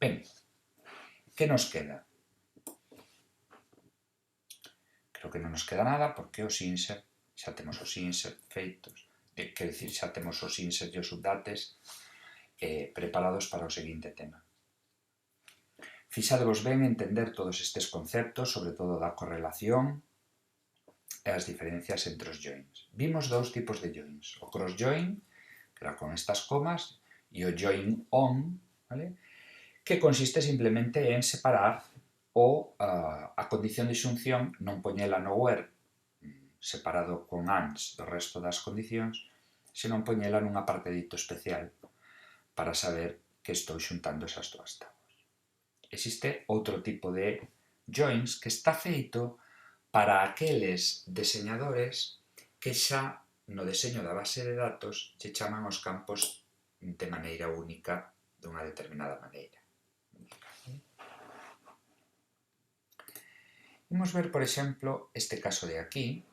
Ben, que nos queda? Creo que non nos queda nada porque os insert, xa temos os insert feitos, quer dicir, xa temos os insert e os updates preparados para o seguinte tema. Fixadevos ben entender todos estes conceptos, sobre todo da correlación e as diferencias entre os joins. Vimos dous tipos de joins, o cross join, que era con estas comas, e o join on, vale? Que consiste simplemente en separar a condición de xunción, non poñela no where separado con ands do resto das condicións, senón poñela nun apartadito especial para saber que estou xuntando esas dúas tábuas. Existe outro tipo de joins que está feito para aqueles deseñadores que xa no deseño da base de datos lle chaman os campos de maneira única dunha determinada maneira. Vamos ver, por exemplo, este caso de aquí,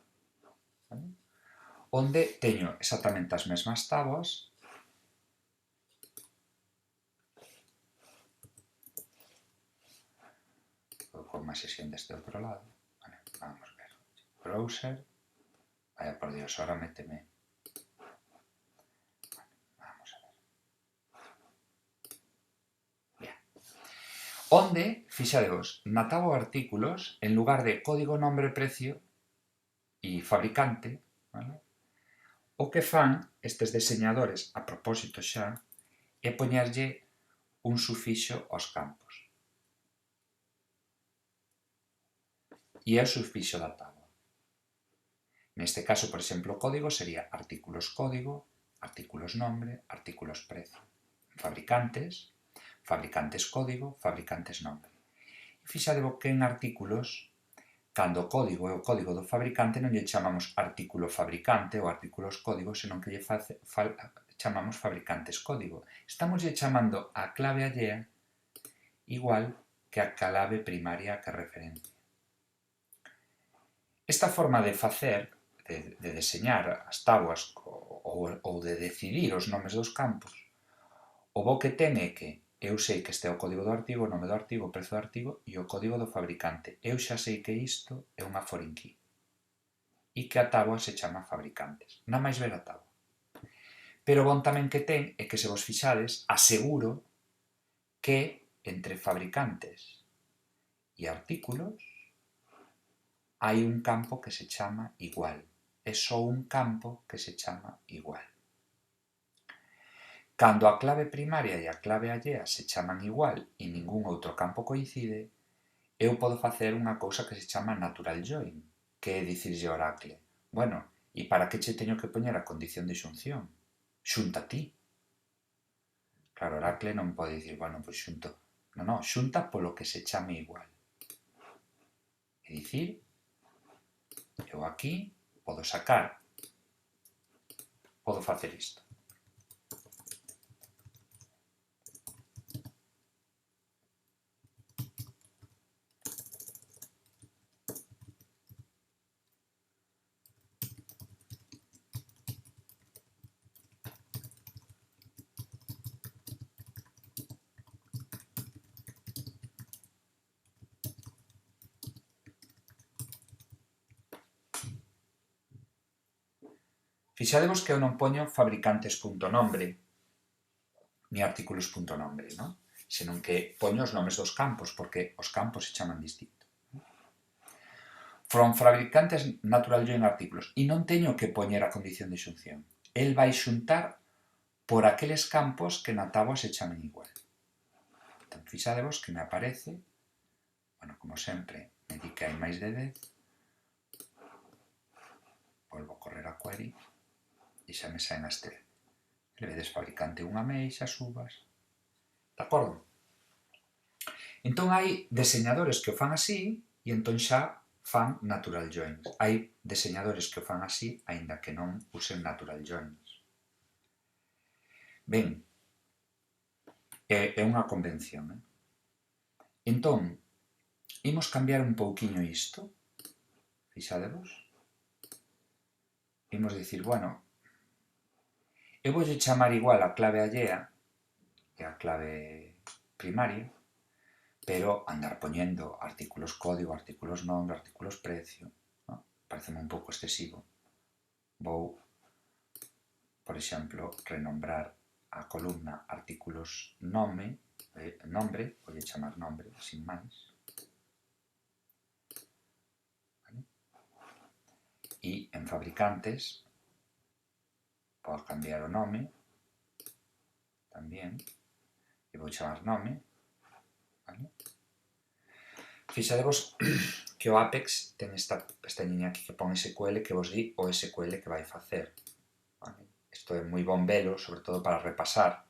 ¿vale? Onde teño exactamente as mesmas tábuas, con unha sesión deste outro lado. Vale, vamos ver. Browser. Vaya por Dios, ahora méteme. Vamos a ver. Bien. Onde, fixadevos, na tábua artículos, en lugar de código, nombre, precio e fabricante, vale? O que fan estes deseñadores, a propósito xa, é poñerlle un sufixo aos campos. E é o sufixo da tábua. Neste caso, por exemplo, o código sería artículos código, artículos nombre, artículos precio. Fabricantes, fabricantes código, fabricantes nombre. E fixadevo que en artículos, cando o código é o código do fabricante, non lle chamamos artículo fabricante ou artículos código, senón que lle chamamos fabricantes código. Estamos lle chamando a clave allea igual que a clave primaria que referencia. Esta forma de facer, de deseñar as tábuas ou de decidir os nomes dos campos, o bo que ten é que eu sei que este é o código do artigo, o nome do artigo, o prezo do artigo e o código do fabricante. Eu xa sei que isto é unha foreign key e que a tábua se chama fabricantes. Nada máis ver a tábua. Pero o bon tamén que ten é que, se vos fixades, aseguro que entre fabricantes e artículos hai un campo que se chama igual. É só un campo que se chama igual. Cando a clave primaria e a clave allea se chaman igual e ningún outro campo coincide, eu podo facer unha cousa que se chama natural join, que é dicirlle a Oracle: bueno, e para que che teño que poñer a condición de xunción? Xunta ti. Claro, Oracle non pode dicir, bueno, pois xunto. Non, xunta polo que se chame igual. É dicir, eu aquí podo sacar, podo facer isto. Fixadevos que eu non poño fabricantes.nombre ni artículos.nombre, non? Senón que poño os nomes dos campos, porque os campos se chaman distinto. From fabricantes natural join artículos. E non teño que poñer a condición de xunción. El vai xuntar por aqueles campos que na tábua se chamen igual. Entón, fixadevos que me aparece, bueno, como sempre, me di que hai máis de 10, volvo a correr a query, e xa me saen as 13. Le vedes fabricante 1 ameixas, uvas. De acordo? Entón hai deseñadores que o fan así e entón xa fan natural joins. Hai deseñadores que o fan así, aínda que non usen natural joins. Ben, é unha convención. Entón, imos cambiar un pouquiño isto. Fixadevos. Imos dicir, bueno, eu voulle chamar igual a clave allea que a clave primaria, pero andar poñendo artículos código, artículos nombre, artículos precio, ¿no? Pareceme un pouco excesivo. Vou, por exemplo, renombrar a columna artículos nombre, vou chamar nombre, sin máis. ¿Vale? E en fabricantes, podo cambiar o nome, tamén, e vou chamar nome. ¿Vale? Fixadevos que o Apex ten esta pestañinha aquí que pon SQL que vos di o SQL que vai facer. Vale? Isto é moi bon velo, sobre todo para repasar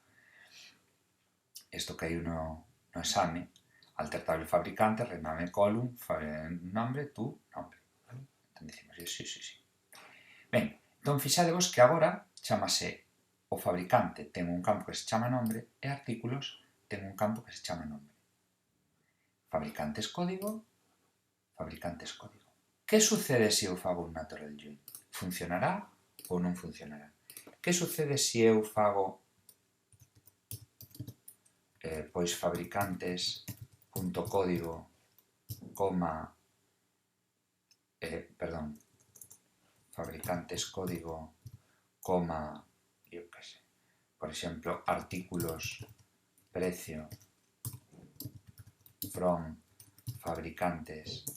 isto que hai no exame. Alter table fabricante, rename column, nombre, tú, nombre. Vale? Entón dicimos, sí. Ben, entón fixadevos que agora chamase o fabricante ten un campo que se chama nombre e artículos ten un campo que se chama nombre. Fabricantes código, fabricantes código. Que sucede se eu fago un natural join? Funcionará ou non funcionará? Que sucede se eu fago pois fabricantes.código, fabricantes código, eu que sei, por exemplo, artículos precio from fabricantes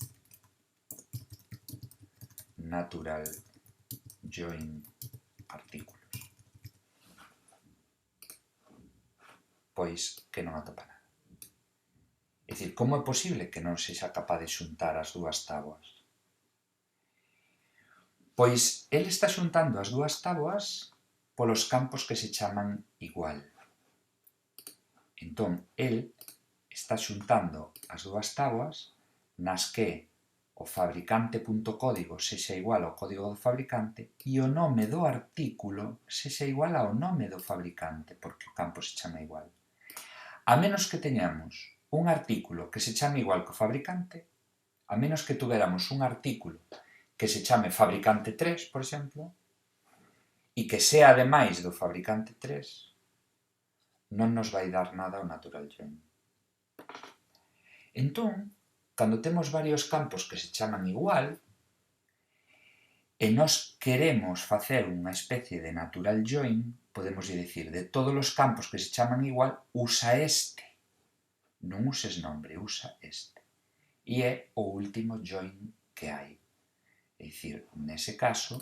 natural join artículos. Pois que non atopa nada. É dicir, como é posible que non sexa capaz de xuntar as dúas táboas? Pois el está xuntando as dúas táboas polos campos que se chaman igual. Entón, el está xuntando as dúas táboas nas que o fabricante.código sexa igual ao código do fabricante e o nome do artículo sexa igual ao nome do fabricante, porque o campo se chama igual. A menos que teñamos un artículo que se chame igual que o fabricante, a menos que tuveramos un artículo que se chame fabricante 3, por exemplo, e que sea ademais do fabricante 3, non nos vai dar nada o natural join. Entón, cando temos varios campos que se chaman igual, e nós queremos facer unha especie de natural join, podemos dicir, de todos os campos que se chaman igual, usa este. Non uses nombre, usa este. E é o último join que hai. É dicir, nese caso,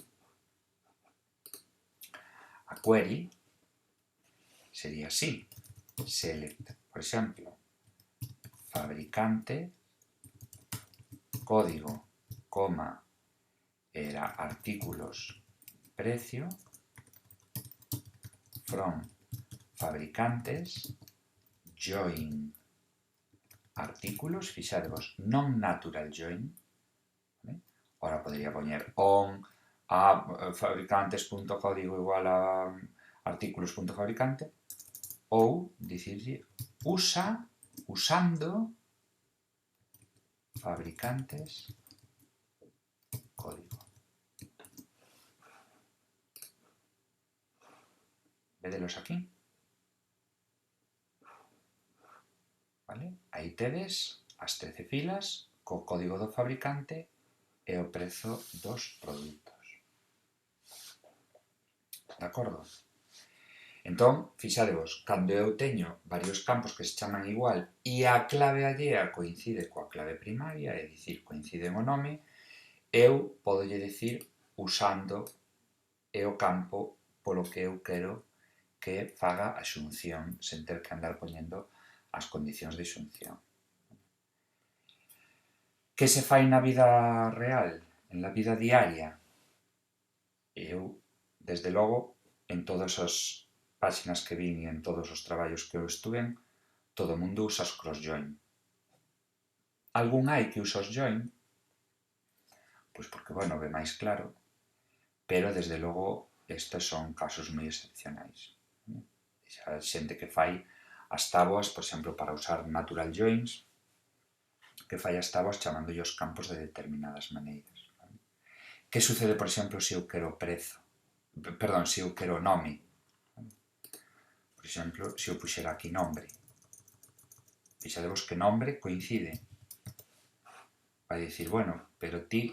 a query sería así. Select, por exemplo, fabricante, código, era artículos, precio, from fabricantes, join artículos, fixadevos, non natural join. ¿Vale? Ahora podría poñer on a fabricantes.código igual a artículos.fabricante ou dicirlle usando fabricantes código. Vedelos aquí. Vale? Aí tedes as 13 filas co código do fabricante e o prezo dos produtos. De acordo? Entón, fixadevos, cando eu teño varios campos que se chaman igual e a clave allea coincide coa clave primaria, é dicir, coincide o nome, eu podolle dicir usando o campo polo que eu quero que faga a xunción sen ter que andar poñendo as condicións de xunción. Que se fai na vida real, en la vida diaria? Eu, desde logo, en todas as páxinas que vin e en todos os traballos que eu estuven, todo o mundo usa os cross-join. Algún hai que usa os join? Pois porque, bueno, ve máis claro, pero, desde logo, estes son casos moi excepcionais. Xa xente que fai as táboas, por exemplo, para usar natural joins, que fai as táboas chamándolle os campos de determinadas maneiras. Que sucede, por exemplo, se eu quero prezo? Perdón, se eu quero nome. Por exemplo, se eu puxera aquí nombre. Fixadevos que nombre coincide. Vai dicir, bueno, pero ti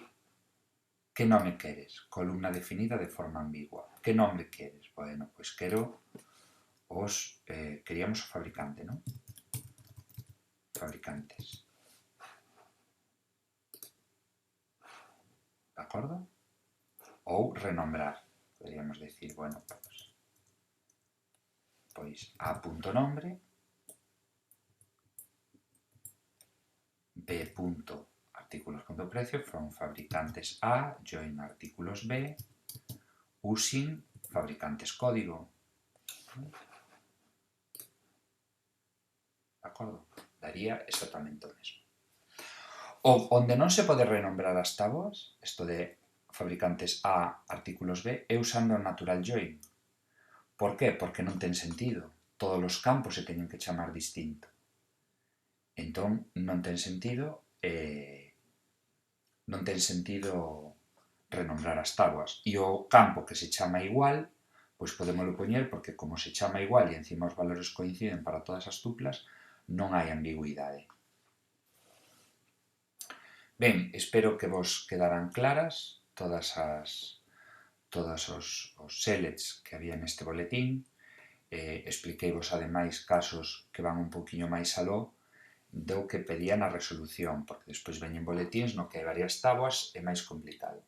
que nome queres? Columna definida de forma ambigua. Que nombre queres? Bueno, pois quero queríamos o fabricante, non? Fabricantes. De acordo? Ou renombrar. Poderíamos decir, bueno, pois a.nombre, b.artículos.precio from fabricantes A, join artículos B, using fabricantes código. De acordo? Daría exactamente o mesmo. Onde non se pode renombrar as táboas, isto de fabricantes A, artículos B, é usando o natural join. Por qué? Porque non ten sentido. Todos os campos se teñen que chamar distinto. Entón, non ten sentido renombrar as táboas. E o campo que se chama igual, pois podémoslo poñer porque como se chama igual e encima os valores coinciden para todas as tuplas, non hai ambigüidade. Ben, espero que vos quedaran claras todos os selects que había neste boletín. Expliqueivos ademais casos que van un poquinho máis aló do que pedía na resolución, porque despois veñen boletíns no que hai varias táboas e máis complicado.